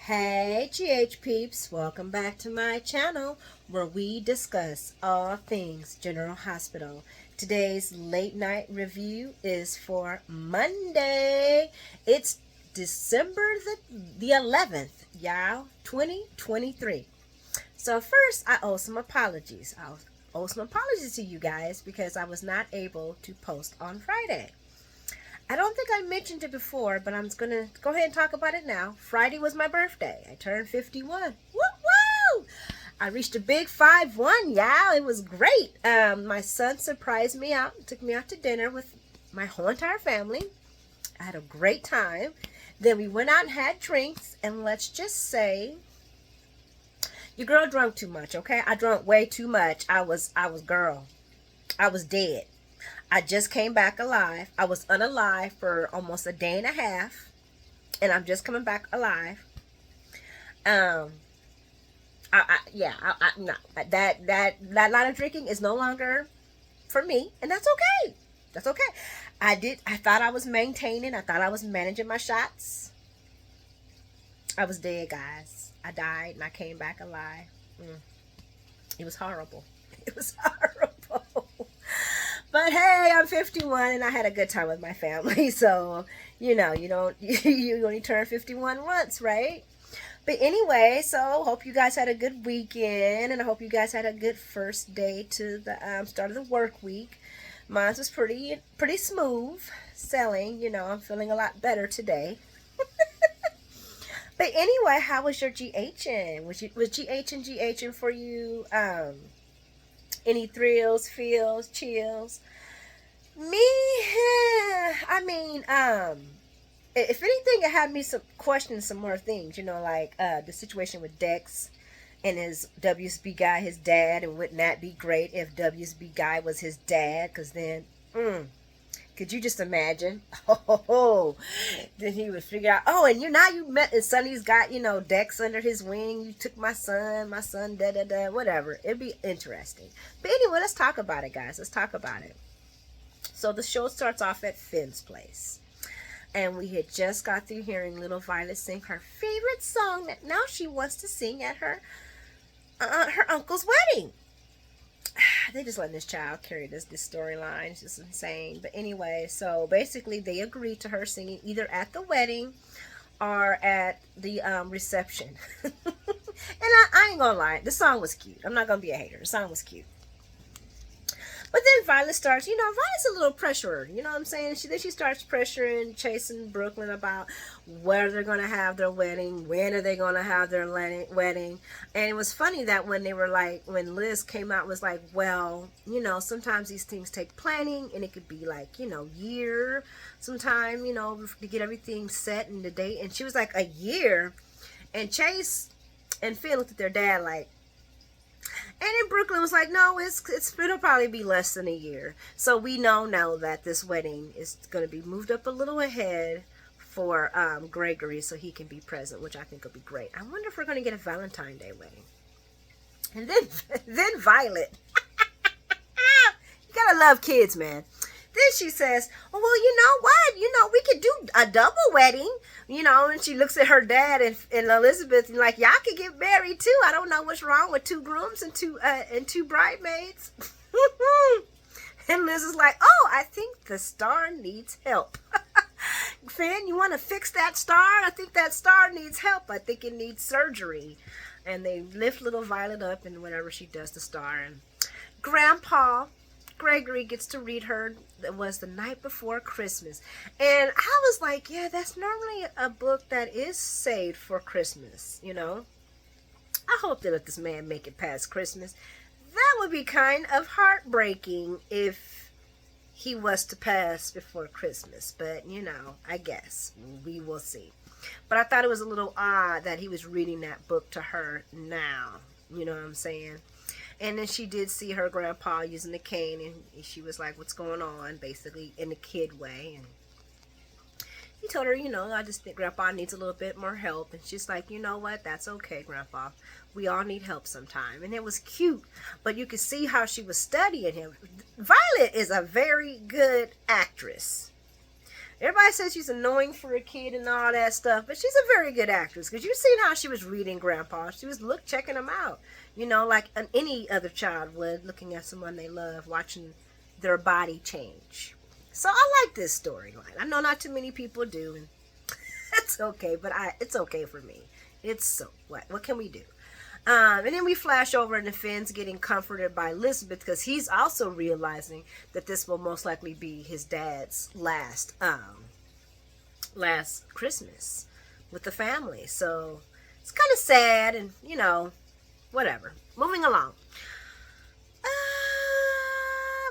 Hey GH peeps, welcome back to my channel where we discuss all things General Hospital. Today's late night review is for Monday. It's December the 11th, y'all, 2023. So first, I owe some apologies. I owe some apologies to you guys because I was not able to post on Friday. I don't think I mentioned it before, but I'm going to go ahead and talk about it now. Friday was my birthday. I turned 51. Woo woo! I reached a big 5-1, y'all. It was great. My son surprised me out, took me out to dinner with my whole entire family. I had a great time. Then we went out and had drinks, and let's just say your girl drunk too much, okay? I drunk way too much. I was dead. I just came back alive. I was unalive for almost a day and a half, and I'm just coming back alive. No, that line of drinking is no longer for me, and that's okay. That's okay. I thought I was maintaining. I thought I was managing my shots. I was dead, guys. I died, and I came back alive. It was horrible. It was horrible. But hey, I'm 51 and I had a good time with my family. So, you only turn 51 once, right? But anyway, so hope you guys had a good weekend, and I hope you guys had a good first day to the start of the work week. Mine was pretty smooth selling. I'm feeling a lot better today. But anyway, how was your GHing? Was GHing for you? Any thrills, feels, chills? Me, if anything, it had me questioning some more things, like the situation with Dex and his WSB guy, his dad, and wouldn't that be great if WSB guy was his dad? Because then, could you just imagine? Then he would figure out, and you met, and Sonny's got, Dex under his wing. You took my son, whatever. It'd be interesting. But anyway, let's talk about it, guys. Let's talk about it. So the show starts off at Finn's place. And we had just got through hearing little Violet sing her favorite song that now she wants to sing at her uncle's wedding. They just letting this child carry this storyline. It's just insane. But anyway, so basically they agreed to her singing either at the wedding or at the reception. And I ain't gonna lie, the song was cute. I'm not gonna be a hater. The song was cute. But then Violet starts, Violet's a little pressurer, you know what I'm saying? She starts pressuring Chase and Brooklyn about where they're going to have their wedding, when are they going to have their wedding. And it was funny that when they were like, when Liz came out, was like, well, sometimes these things take planning, and it could be like, year sometime, to get everything set and the date. And she was like, a year? And Chase and Finn looked at their dad like, and then Brooklyn was like, no, it'll probably be less than a year. So we know now that this wedding is going to be moved up a little ahead for Gregory so he can be present, which I think will be great. I wonder if we're going to get a Valentine's Day wedding. And then Violet. You gotta love kids, man. Then she says, oh, well, you know what? We could do a double wedding, and she looks at her dad and Elizabeth and like, y'all could get married too. I don't know what's wrong with 2 grooms and two bridesmaids. And Liz is like, oh, I think the star needs help. Finn, you want to fix that star? I think that star needs help. I think it needs surgery. And they lift little Violet up and whatever she does to star. And Grandpa Gregory gets to read her. It was the night before Christmas. And I was like, yeah, that's normally a book that is saved for Christmas, I hope they let this man make it past Christmas. That would be kind of heartbreaking if he was to pass before Christmas. But, I guess we will see. But I thought it was a little odd that he was reading that book to her now. You know what I'm saying? And then she did see her grandpa using the cane, and she was like, what's going on, basically, in the kid way. And he told her, I just think Grandpa needs a little bit more help. And she's like, you know what, that's okay, Grandpa. We all need help sometime. And it was cute, but you could see how she was studying him. Violet is a very good actress. Everybody says she's annoying for a kid and all that stuff, but she's a very good actress. Because you've seen how she was reading Grandpa. She was checking him out. You know, like any other child would, looking at someone they love, watching their body change. So I like this storyline. I know not too many people do, and it's okay, but it's okay for me. It's so, what can we do? And then we flash over into Finn's getting comforted by Elizabeth because he's also realizing that this will most likely be his dad's last Christmas with the family. So it's kind of sad, and whatever. Moving along.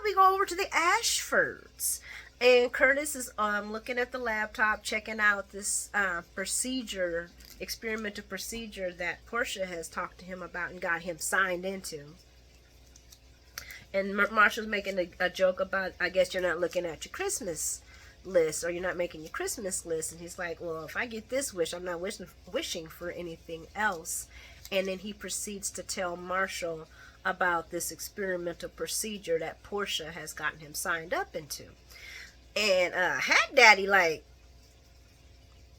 We go over to the Ashfords. And Curtis is looking at the laptop, checking out this experimental procedure that Portia has talked to him about and got him signed into. And Marshall's making a joke about, I guess you're not looking at your Christmas list, or you're not making your Christmas list. And he's like, well, if I get this wish, I'm not wishing for anything else. And then he proceeds to tell Marshall about this experimental procedure that Portia has gotten him signed up into. And Hat Daddy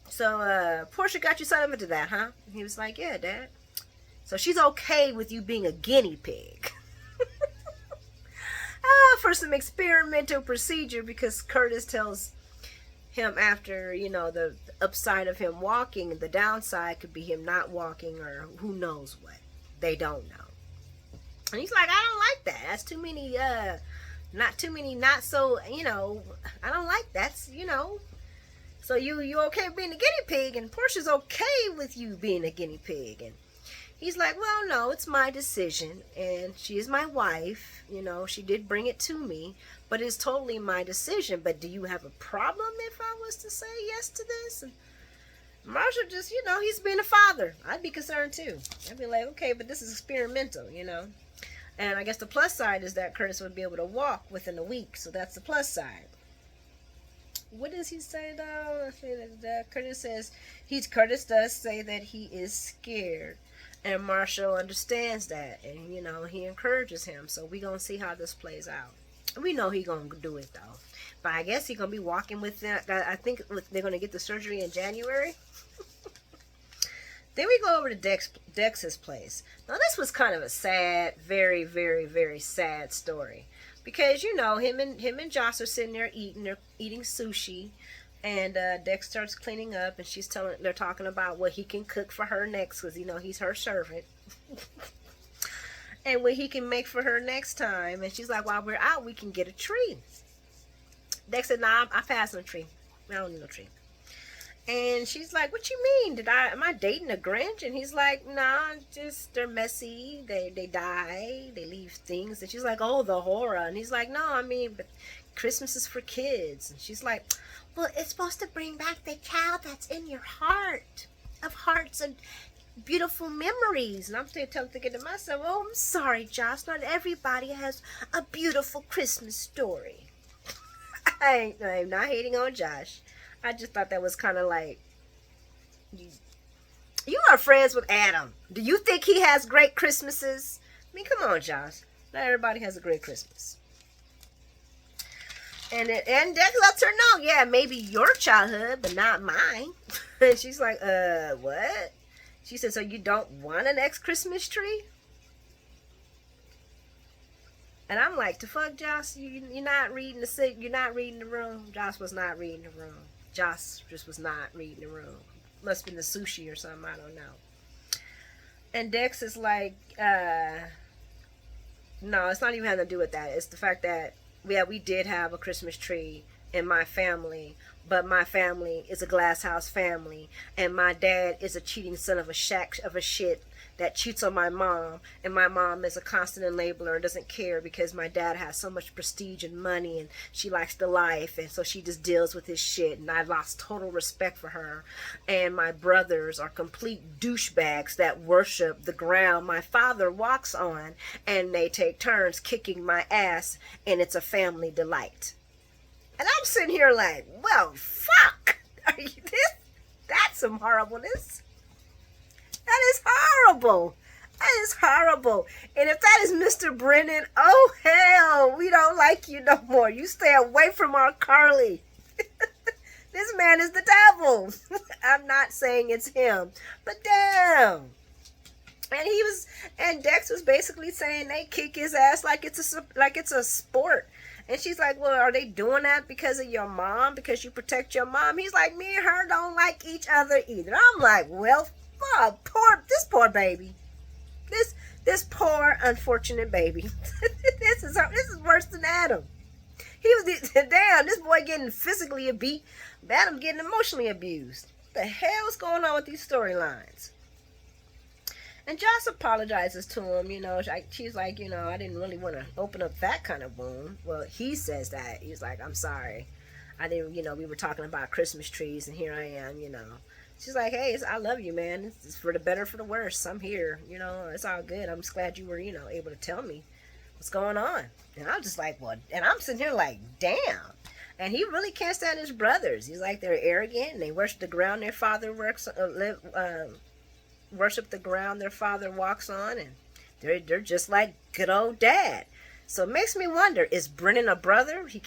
so Portia got you signed up into that, huh? And he was like, yeah, Dad. So she's okay with you being a guinea pig. For some experimental procedure, because Curtis tells him after, the upside of him walking, the downside could be him not walking, or who knows what. They don't know. And he's like, I don't like that. That's too many, not so, I don't like that, So you okay with being a guinea pig? And Portia's okay with you being a guinea pig. And he's like, well, no, it's my decision. And she is my wife. She did bring it to me. But it's totally my decision. But do you have a problem if I was to say yes to this? And Marshall just, he's being a father. I'd be concerned too. I'd be like, okay, but this is experimental, And I guess the plus side is that Curtis would be able to walk within a week. So that's the plus side. What does he say though? Curtis does say that he is scared. And Marshall understands that. And, he encourages him. So we're going to see how this plays out. We know he's going to do it though. But I guess he's going to be walking with them. I think they're going to get the surgery in January. Then we go over to Dex's place. Now this was kind of a sad, very, very, very sad story. Because, him and Joss are sitting there eating sushi. And Dex starts cleaning up, and they're talking about what he can cook for her next, because, he's her servant. And what he can make for her next time. And she's like, while we're out, we can get a tree. Dex said, nah, I passed on a tree. I don't need no tree. And she's like, what you mean? Am I dating a Grinch? And he's like, nah, just they're messy. They die. They leave things. And she's like, oh, the horror. And he's like, no, but Christmas is for kids. And she's like, well, it's supposed to bring back the child that's in your heart, of hearts and beautiful memories. And I'm still thinking to myself, oh, I'm sorry, Josh. Not everybody has a beautiful Christmas story. I'm not hating on Josh. I just thought that was kind of like, you are friends with Adam. Do you think he has great Christmases? I mean, come on, Josh. Not everybody has a great Christmas. And Dex lets her know, yeah, maybe your childhood, but not mine. And she's like, what? She said, so you don't want an ex-Christmas tree? And I'm like, the fuck, Josh? You're not reading the room. Josh was not reading the room. Josh just was not reading the room. Must have been the sushi or something, I don't know. And Dex is like, no, it's not even having to do with that. It's the fact that, we did have a Christmas tree in my family, but my family is a glass house family, and my dad is a cheating son of a shit that cheats on my mom, and my mom is a constant enabler and doesn't care because my dad has so much prestige and money, and she likes the life, and so she just deals with his shit, and I lost total respect for her. And my brothers are complete douchebags that worship the ground my father walks on, and they take turns kicking my ass, and it's a family delight. And I'm sitting here like, well, fuck, are you this? That's some horribleness. That is horrible. That is horrible. And if that is Mr. Brennan, oh hell, we don't like you no more. You stay away from our Carly. This man is the devil. I'm not saying it's him, but damn. And Dex was basically saying they kick his ass like it's a sport. And she's like, well, are they doing that because of your mom? Because you protect your mom? He's like, me and her don't like each other either. I'm like, well, this poor baby. This poor unfortunate baby. This is worse than Adam. He was damn, this boy getting physically abused. Adam getting emotionally abused. What the hell's going on with these storylines? And Joss apologizes to him, she's like, I didn't really want to open up that kind of wound. Well, he says that. He's like, I'm sorry. I didn't, we were talking about Christmas trees and here I am, She's like, hey, I love you, man. It's for the better, for the worse. I'm here, it's all good. I'm just glad you were, able to tell me what's going on. And I'm just like, what? And I'm sitting here like, damn. And he really can't stand his brothers. He's like, they're arrogant and they worship the ground their father worship the ground their father walks on, and they're just like good old dad. So it makes me wonder, is Brennan a brother? He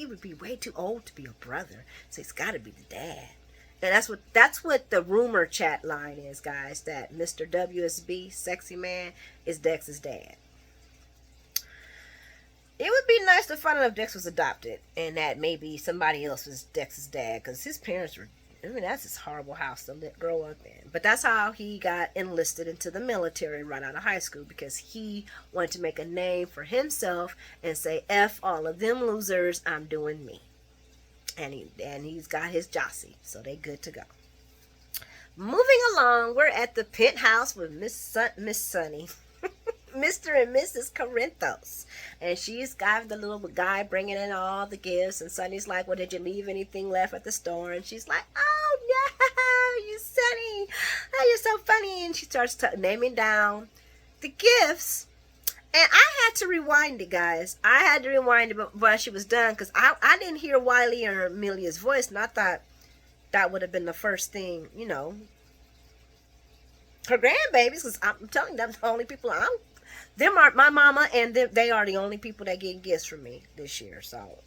would be way too old to be a brother, so he's got to be the dad. And that's what the rumor chat line is, guys, that Mr. WSB sexy man is Dex's dad. It would be nice to find out if Dex was adopted and that maybe somebody else was Dex's dad, because his parents were, that's his horrible house to grow up in. But that's how he got enlisted into the military right out of high school, because he wanted to make a name for himself and say, F all of them losers, I'm doing me. And he's got his Jossie, so they good to go. Moving along, we're at the penthouse with Miss Sunny. Mr. and Mrs. Corinthos. And she's got the little guy bringing in all the gifts. And Sunny's like, well, did you leave anything left at the store? And she's like, oh, no, you Sunny. Oh, you're so funny. And she starts naming down the gifts. And I had to rewind it, guys. I had to rewind it while she was done, because I didn't hear Wiley or Amelia's voice. And I thought that would have been the first thing, her grandbabies, because I'm telling you, that's the only people them are my mama, and they are the only people that get gifts from me this year. So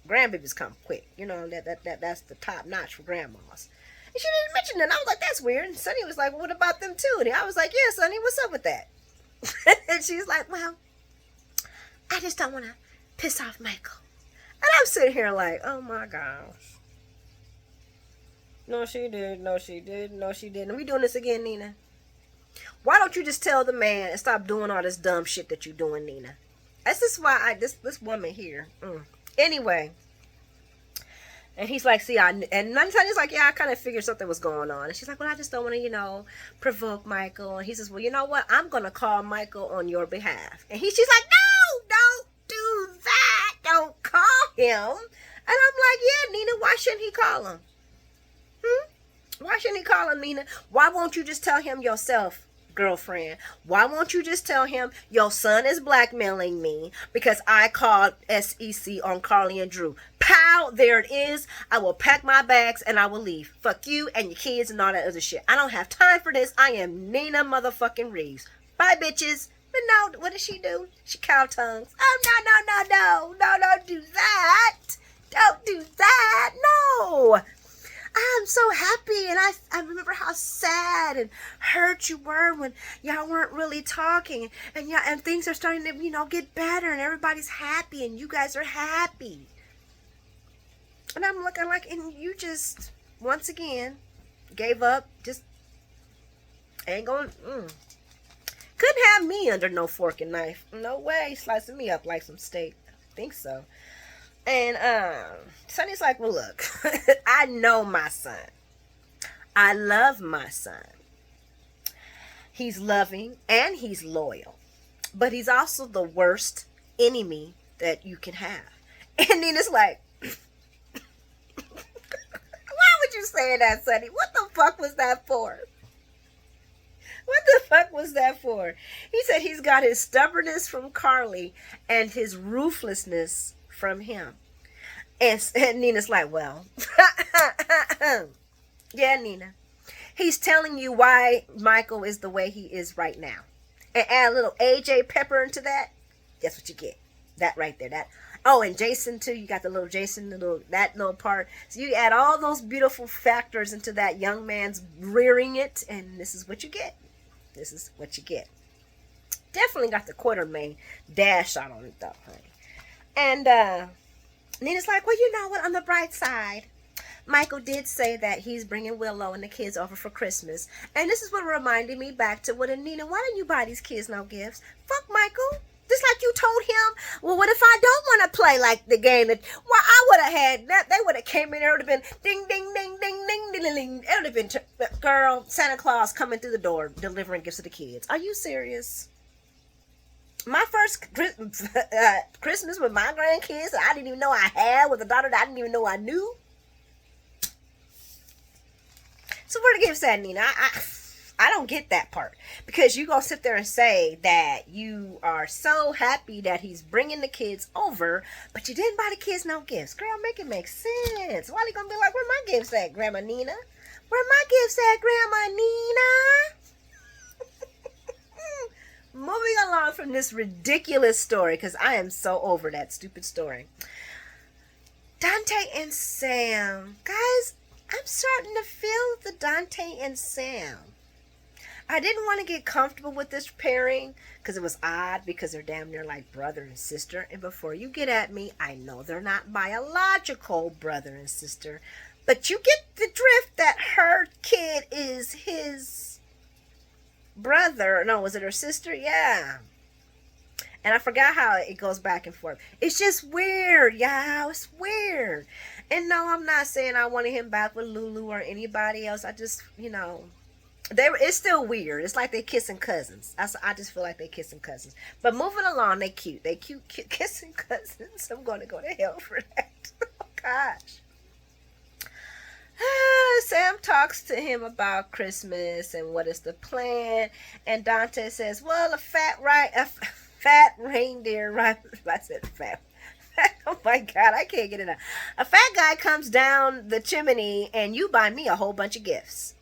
grandbabies come quick, that's the top notch for grandmas. And she didn't mention that. I was like, that's weird. And Sunny was like, well, what about them too? And I was like, yeah, Sunny, what's up with that? And she's like, well, I just don't want to piss off Michael. And I'm sitting here like, oh my gosh. No, she did. No, she did. No, she didn't. Are we doing this again, Nina? Why don't you just tell the man and stop doing all this dumb shit that you're doing, Nina? That's just why this woman here. Anyway. And he's like, see, and he's like, yeah, I kind of figured something was going on. And she's like, well, I just don't want to, provoke Michael. And he says, well, you know what? I'm going to call Michael on your behalf. And she's like, no, don't do that. Don't call him. And I'm like, yeah, Nina, why shouldn't he call him? Why shouldn't he call him, Nina? Why won't you just tell him yourself, girlfriend? Why won't you just tell him your son is blackmailing me because I called SEC on Carly and Drew? Pow, there it is. I will pack my bags and I will leave. Fuck you and your kids and all that other shit. I don't have time for this. I am Nina motherfucking Reeves. Bye, bitches. But no, what does she do? She cow tongues. Oh, no, don't do that. Don't do that. No. I'm so happy, and I remember how sad and hurt you were when y'all weren't really talking, and things are starting to get better, and everybody's happy, and you guys are happy. And I'm looking like, and you just once again gave up, just ain't going. Couldn't have me under no fork and knife. No way, slicing me up like some steak. I think so. And Sunny's like, well, look, I know my son. I love my son. He's loving and he's loyal. But he's also the worst enemy that you can have. And Nina's like, why would you say that, Sunny? What the fuck was that for? What the fuck was that for? He said he's got his stubbornness from Carly and his ruthlessness from him. And Nina's like, well, yeah, Nina. He's telling you why Michael is the way he is right now. And add a little AJ Pepper into that. That's what you get. That right there. Oh, and Jason too. You got the little Jason, that little part. So you add all those beautiful factors into that young man's rearing it, and this is what you get. This is what you get. Definitely got the Quartermain dash shot on it though, honey. And Nina's like, well, you know what? On the bright side, Michael did say that he's bringing Willow and the kids over for Christmas. And this is what reminded me back to what Nina, why don't you buy these kids no gifts? Fuck Michael. Just like you told him, well, what if I don't want to play like the game that, well, I would have had that. They would have came in there, it would have been ding, ding, ding, ding, ding, ding, ding, ding. It would have been, girl, Santa Claus coming through the door, delivering gifts to the kids. Are you serious? My first Christmas with my grandkids that I didn't even know I had, with a daughter that I didn't even know I knew. So where the gifts at, Nina? I don't get that part, because you gonna sit there and say that you are so happy that he's bringing the kids over, but you didn't buy the kids no gifts. Girl, make it make sense. Why are you gonna be like, where my gifts at, Grandma Nina? Where my gifts at, Grandma Nina? Moving along from this ridiculous story, because I am so over that stupid story. Dante and Sam. Guys, I'm starting to feel the Dante and Sam. I didn't want to get comfortable with this pairing because it was odd, because they're damn near like brother and sister. And before you get at me, I know they're not biological brother and sister, but you get the drift that her kid is his brother. No, was it her sister? Yeah. And I forgot how it goes back and forth. It's just weird, y'all. It's weird. And no, I'm not saying I wanted him back with Lulu or anybody else. I just, it's still weird. It's like they kissing cousins. I just feel like they kissing cousins. But moving along, they cute. They cute kissing cousins. I'm going to go to hell for that. Oh, gosh. Sam talks to him about Christmas and what is the plan. And Dante says, well, a fat reindeer, right? I said fat. Oh my God, I can't get it out. A fat guy comes down the chimney and you buy me a whole bunch of gifts.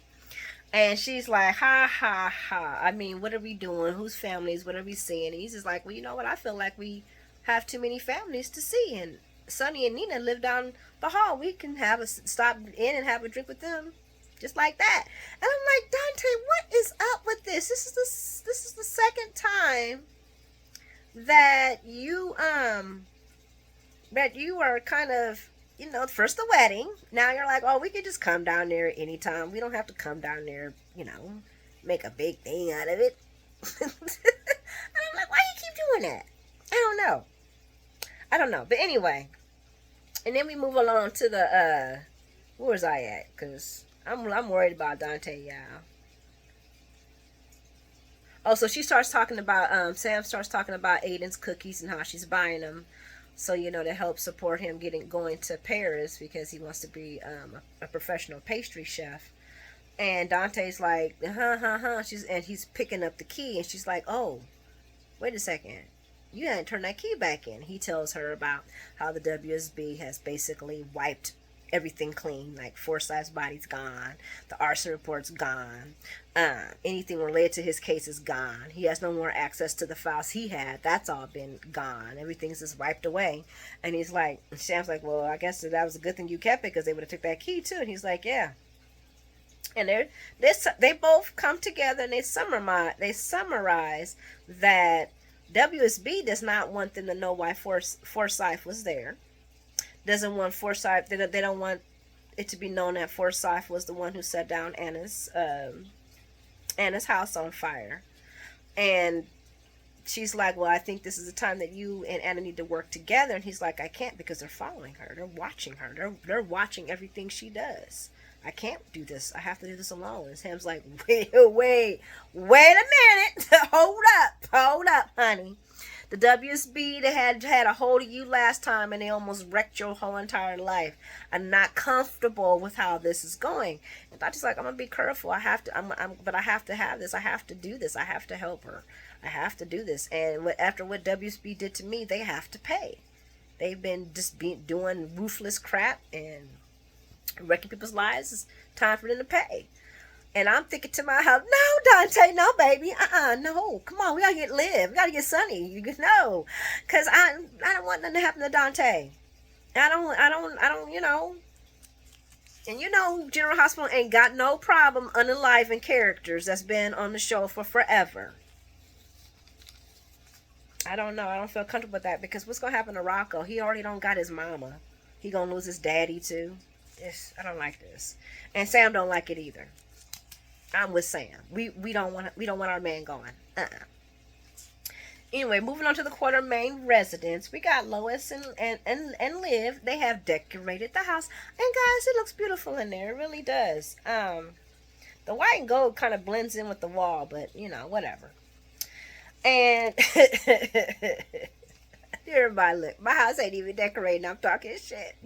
And she's like, ha, ha, ha. I mean, what are we doing? Whose families? What are we seeing? And he's just like, well, you know what? I feel like we have too many families to see. And Sonny and Nina live down the hall. We can stop in and have a drink with them. Just like that. And I'm like, Dante, what is up with this? This is the second time that you are kind of, first the wedding. Now you're like, oh, we could just come down there anytime. We don't have to come down there, make a big thing out of it. And I'm like, why you keep doing that? I don't know. But anyway, and then we move along to the, where was I at? Because I'm worried about Dante, y'all. Oh, so she starts talking about, Sam starts talking about Aiden's cookies and how she's buying them. So, to help support him going to Paris, because he wants to be a professional pastry chef. And Dante's like, he's picking up the key, and she's like, oh, wait a second. You hadn't turned that key back in. He tells her about how the WSB has basically wiped everything clean, like Forsyth's body's gone, the arson report's gone, anything related to his case is gone. He has no more access to the files he had. That's all been gone. Everything's just wiped away. And he's like, Sam's like, well, I guess that was a good thing you kept it, because they would have took that key too. And he's like, yeah. And they both come together and they summarize that WSB does not want them to know why Forsyth was there. Doesn't want Forsyth. They don't want it to be known that Forsyth was the one who set down Anna's house on fire. And she's like, well, I think this is the time that you and Anna need to work together. And he's like, I can't, because they're following her. They're watching her. They're watching everything she does. I can't do this. I have to do this alone. And Sam's like, wait a minute. Hold up, honey. The WSB, they had a hold of you last time, and they almost wrecked your whole entire life. I'm not comfortable with how this is going. And I just like, I'm gonna be careful. I have to. But I have to have this. I have to do this. I have to help her. I have to do this. And after what WSB did to me, they have to pay. They've been doing ruthless crap and wrecking people's lives. It's time for them to pay. And I'm thinking to myself, no, Dante, no, baby, no, come on, we gotta get Liv, we gotta get Sunny, no, cause I don't want nothing to happen to Dante. I don't, And General Hospital ain't got no problem unaliving characters that's been on the show for forever. I don't know. I don't feel comfortable with that because what's gonna happen to Rocco? He already don't got his mama. He gonna lose his daddy too. I don't like this, and Sam don't like it either. I'm with Sam. We don't want our man going. Anyway, moving on to the Quartermain residence, we got Lois and Liv. They have decorated the house, and guys, it looks beautiful in there. It really does. The white and gold kind of blends in with the wall, but whatever. And everybody, look, my house ain't even decorated. I'm talking shit.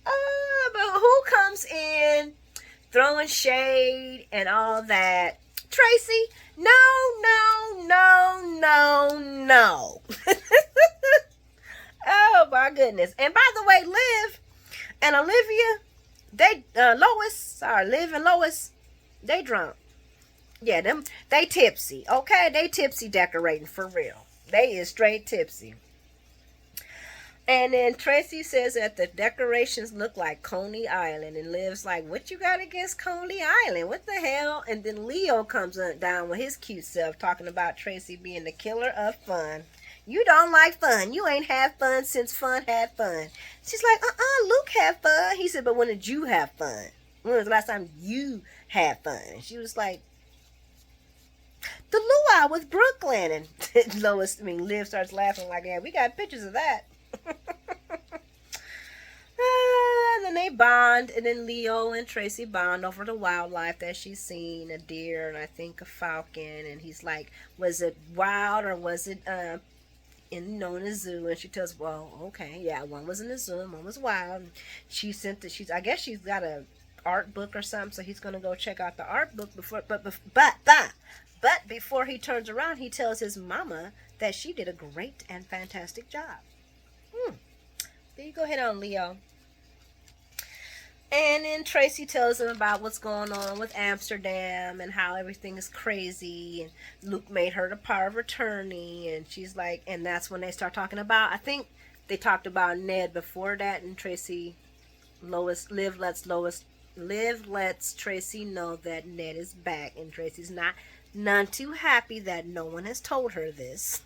But who comes in throwing shade and all that? Tracy? No, no, no, no, no. Oh my goodness. And by the way, Liv and Olivia, Liv and Lois, they drunk. Yeah, they tipsy. Okay, they tipsy decorating for real. They is straight tipsy. And then Tracy says that the decorations look like Coney Island, and Liv's like, what you got against Coney Island? What the hell? And then Leo comes down with his cute self talking about Tracy being the killer of fun. You don't like fun. You ain't had fun since fun had fun. She's like, Luke had fun. He said, but when did you have fun? When was the last time you had fun? She was like, the luau with Brooklyn. And Liv starts laughing like, yeah, we got pictures of that. And then they bond, and then Leo and Tracy bond over the wildlife that she's seen, a deer and I think a falcon. And he's like, was it wild or was it in a zoo? And she tells, well, okay, yeah, one was in the zoo and one was wild. And I guess she's got a art book or something, so he's gonna go check out the art book but before he turns around, he tells his mama that she did a great and fantastic job. There you go ahead on, Leo. And then Tracy tells him about what's going on with Amsterdam and how everything is crazy. And Luke made her the power of attorney. And she's like, and that's when they start talking about, I think they talked about Ned before that. And Liv lets Tracy know that Ned is back. And Tracy's none too happy that no one has told her this.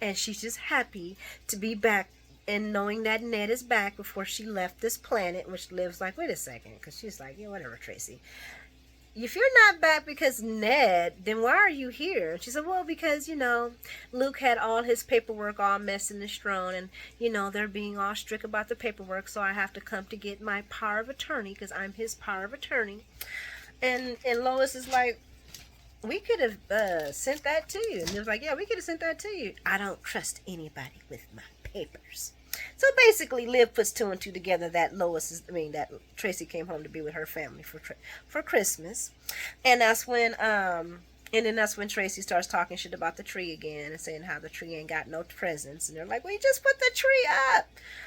And she's just happy to be back and knowing that Ned is back before she left this planet, which Liv's like, wait a second, because she's like, yeah, whatever, Tracy. If you're not back because Ned, then why are you here? And she said, well, because, Luke had all his paperwork all messed in the strewn, and, they're being all strict about the paperwork, so I have to come to get my power of attorney, because I'm his power of attorney. And Lois is like, we could have sent that to you. And he was like, yeah, we could have sent that to you. I don't trust anybody with my papers. So basically, Liv puts two and two together that that Tracy came home to be with her family for Christmas. And that's when Tracy starts talking shit about the tree again and saying how the tree ain't got no presents. And they're like, well, you just put the tree up.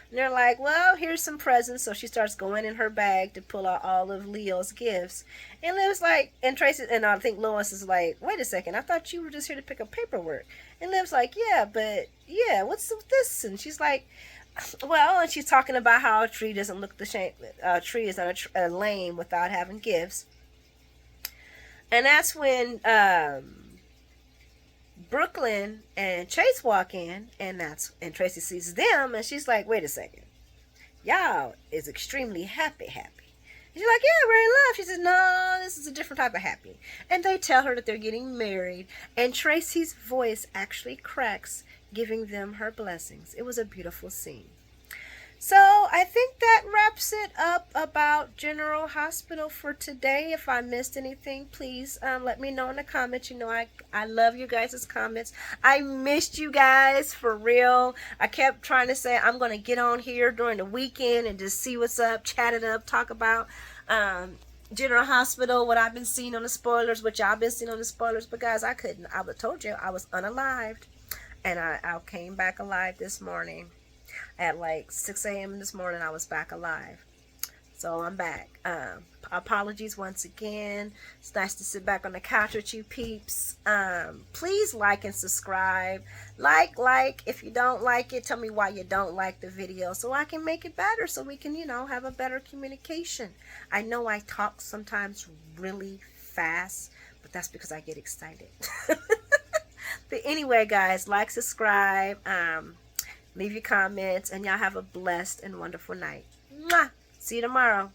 And they're like, well, here's some presents. So she starts going in her bag to pull out all of Leo's gifts. And Liv's like, and Tracy, and I think Lois is like, wait a second, I thought you were just here to pick up paperwork. And Liv's like, what's this? And she's like, well, and she's talking about how a tree doesn't look the same. A tree is not a lame without having gifts. And that's when Brooklyn and Chase walk in, and Tracy sees them, and she's like, wait a second, y'all is extremely happy. And she's like, yeah, we're in love. She says, no, this is a different type of happy. And they tell her that they're getting married, and Tracy's voice actually cracks, giving them her blessings. It was a beautiful scene. So I think that wraps it up about General Hospital for today. If I missed anything, please let me know in the comments. I love you guys' comments. I missed you guys for real. I kept trying to say I'm going to get on here during the weekend and just see what's up, chat it up, talk about General Hospital, what I've been seeing on the spoilers, what y'all been seeing on the spoilers. But guys, I couldn't. I told you I was unalived. And I came back alive this morning. At like 6 a.m. this morning, I was back alive. So I'm back. Apologies once again. It's nice to sit back on the couch with you peeps. Please like and subscribe. Like. If you don't like it, tell me why you don't like the video so I can make it better, so we can, have a better communication. I know I talk sometimes really fast, but that's because I get excited. But anyway, guys, like, subscribe, leave your comments, and y'all have a blessed and wonderful night. Mwah! See you tomorrow.